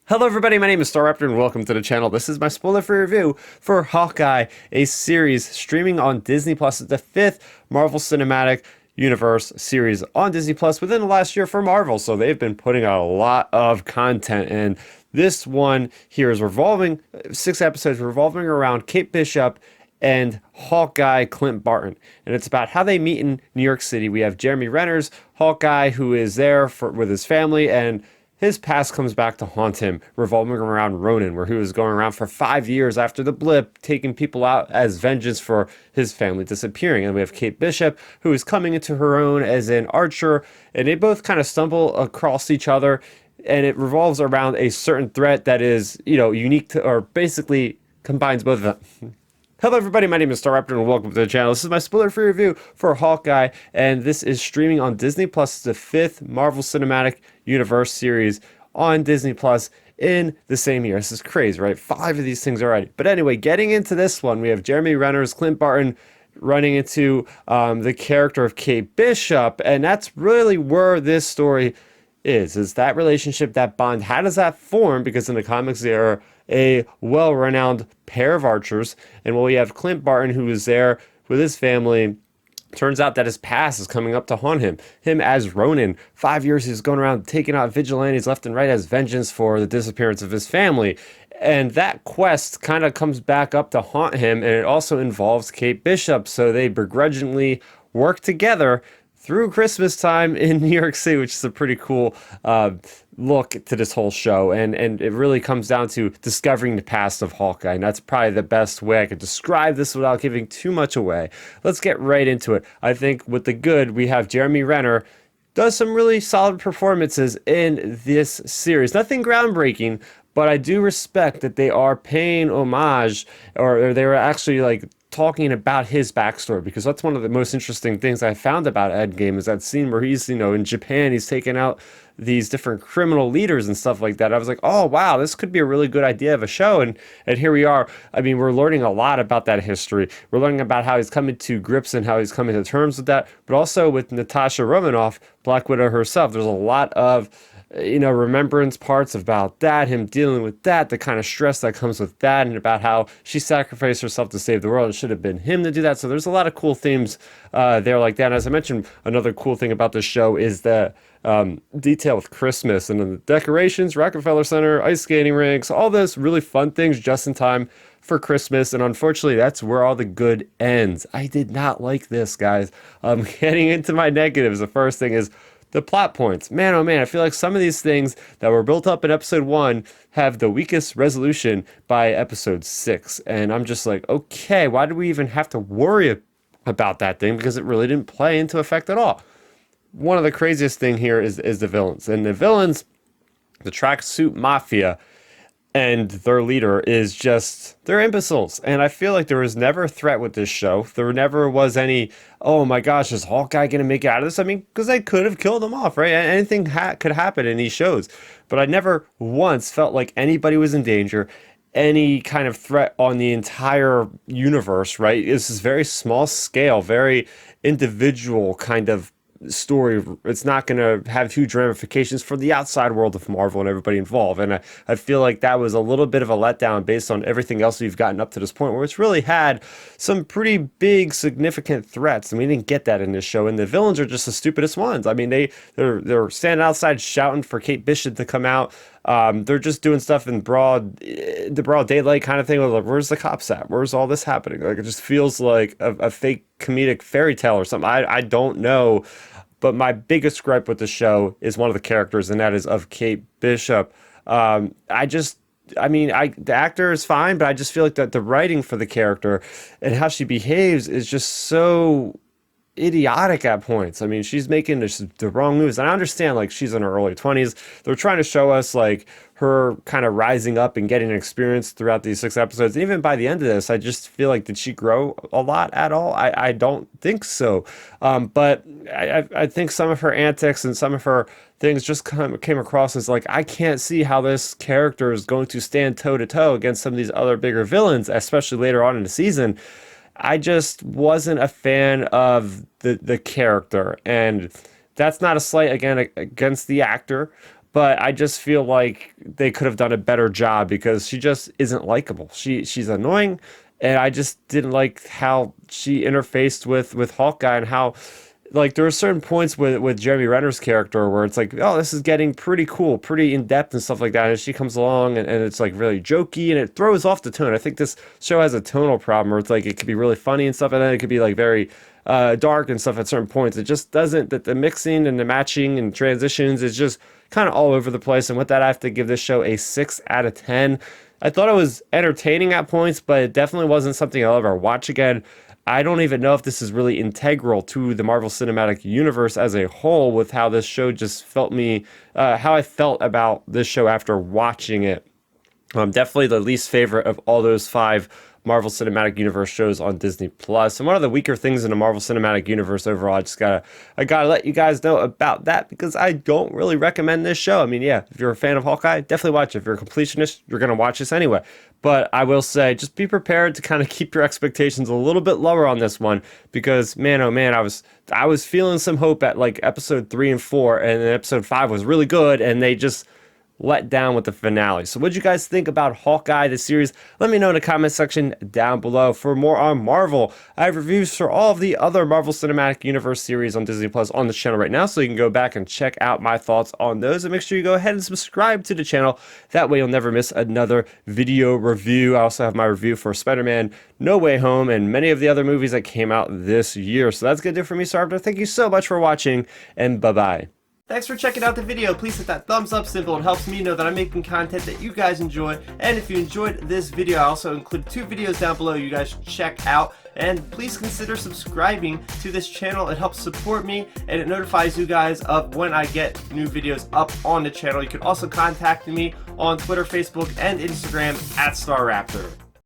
Hello everybody, my name is Star Raptor and welcome to the channel. This is my spoiler-free review for Hawkeye, a series streaming on Disney Plus. It's the fifth Marvel Cinematic Universe series on Disney Plus within the last year for Marvel. So they've been putting out a lot of content, and this one here is revolving, 6 episodes revolving around Kate Bishop and Hawkeye Clint Barton. And it's about how they meet in New York City. We have Jeremey Renner's Hawkeye, who is there with his family, and his past comes back to haunt him, revolving around Ronin, where he was going around for 5 years after the blip, taking people out as vengeance for his family disappearing. And we have Kate Bishop, who is coming into her own as an archer, and they both kind of stumble across each other, and it revolves around a certain threat that is, unique to, or basically combines both of them. Hello everybody, my name is Star Raptor and welcome to the channel. This is my spoiler-free review for Hawkeye, and this is streaming on Disney Plus. It's the fifth Marvel Cinematic Universe series on Disney Plus in the same year. This is crazy, right? 5 of these things already. But anyway, getting into this one, we have Jeremey Renner's Clint Barton running into the character of Kate Bishop, and that's really where this story is that relationship, that bond. How does that form? Because in the comics, they are a well-renowned pair of archers, and while we have Clint Barton, who is there with his family, turns out that his past is coming up to haunt him as Ronin. 5 years he's going around taking out vigilantes left and right as vengeance for the disappearance of his family, and that quest kind of comes back up to haunt him, and it also involves Kate Bishop, so they begrudgingly work together through Christmas time in New York City, which is a pretty cool look to this whole show. And it really comes down to discovering the past of Hawkeye. And that's probably the best way I could describe this without giving too much away. Let's get right into it. I think with the good, we have Jeremey Renner does some really solid performances in this series. Nothing groundbreaking, but I do respect that they are paying homage, or they were actually like talking about his backstory, because that's one of the most interesting things I found about Endgame is that scene where he's, in Japan, he's taking out these different criminal leaders and stuff like that. I was like, oh wow, this could be a really good idea of a show, and here we are. I mean, we're learning a lot about that history. We're learning about how he's coming to grips and how he's coming to terms with that, but also with Natasha Romanoff, Black Widow herself. There's a lot of remembrance parts about that, him dealing with that, the kind of stress that comes with that, and about how she sacrificed herself to save the world. It should have been him to do that. So there's a lot of cool themes there like that. And as I mentioned, another cool thing about this show is the detail with Christmas and the decorations, Rockefeller Center, ice skating rinks, all those really fun things just in time for Christmas. And unfortunately, that's where all the good ends. I did not like this, guys. Getting into my negatives, the first thing is the plot points. Man, oh man, I feel like some of these things that were built up in episode 1 have the weakest resolution by episode 6. And I'm just like, okay, why do we even have to worry about that thing? Because it really didn't play into effect at all. One of the craziest thing here is the villains. And the villains, the tracksuit mafia, and their leader is just, they're imbeciles. And I feel like there was never a threat with this show. There never was any, oh my gosh, is Hawkeye going to make it out of this? I mean, because they could have killed him off, right? Anything could happen in these shows. But I never once felt like anybody was in danger, any kind of threat on the entire universe, right? This is very small scale, very individual kind of story. It's not going to have huge ramifications for the outside world of Marvel and everybody involved, and I feel like that was a little bit of a letdown based on everything else we've gotten up to this point, where it's really had some pretty big significant threats, and we didn't get that in this show. And the villains are just the stupidest ones. I mean, they're standing outside shouting for Kate Bishop to come out. They're just doing stuff in the broad daylight kind of thing. Like, where's the cops at? Where's all this happening? Like, it just feels like a fake comedic fairy tale or something. I don't know. But my biggest gripe with the show is one of the characters, and that is of Kate Bishop. The actor is fine, but I just feel like that the writing for the character and how she behaves is just so idiotic at points. I mean, she's making the wrong moves, and I understand, like, she's in her early 20s. They're trying to show us like her kind of rising up and getting experience throughout these 6 episodes. And even by the end of this, I just feel like, did she grow a lot at all? I don't think so. But I think some of her antics and some of her things just came across as like, I can't see how this character is going to stand toe to toe against some of these other bigger villains, especially later on in the season. I just wasn't a fan of the character, and that's not a slight again against the actor, but I just feel like they could have done a better job because she just isn't likable. She's annoying, and I just didn't like how she interfaced with Hawkeye, and how like there are certain points with Jeremy Renner's character where it's like, oh, this is getting pretty cool, pretty in depth and stuff like that. And she comes along and it's like really jokey, and it throws off the tone. I think this show has a tonal problem where it's like it could be really funny and stuff, and then it could be like very dark and stuff at certain points. It just doesn't, that the mixing and the matching and transitions is just kind of all over the place. And with that, I have to give this show a 6 out of 10. I thought it was entertaining at points, but it definitely wasn't something I'll ever watch again. I don't even know if this is really integral to the Marvel Cinematic Universe as a whole, with how this show just felt me, how I felt about this show after watching it. Definitely the least favorite of all those 5 Marvel Cinematic Universe shows on Disney Plus. And one of the weaker things in the Marvel Cinematic Universe overall, I gotta let you guys know about that, because I don't really recommend this show. I mean, yeah, if you're a fan of Hawkeye, definitely watch it. If you're a completionist, you're gonna watch this anyway. But I will say, just be prepared to kind of keep your expectations a little bit lower on this one, because man, oh man, I was feeling some hope at like episode 3 and 4, and then episode 5 was really good, and they just let down with the finale. So what did you guys think about Hawkeye, the series? Let me know in the comment section down below. For more on Marvel, I have reviews for all of the other Marvel Cinematic Universe series on Disney Plus on the channel right now, so you can go back and check out my thoughts on those, and make sure you go ahead and subscribe to the channel. That way you'll never miss another video review. I also have my review for Spider-Man No Way Home and many of the other movies that came out this year. So that's gonna do it for me, Sarver. Thank you so much for watching, and bye-bye. Thanks for checking out the video. Please hit that thumbs up symbol. It helps me know that I'm making content that you guys enjoy. And if you enjoyed this video, I also included 2 videos down below you guys should check out. And please consider subscribing to this channel. It helps support me, and it notifies you guys of when I get new videos up on the channel. You can also contact me on Twitter, Facebook, and Instagram at StarRaptor.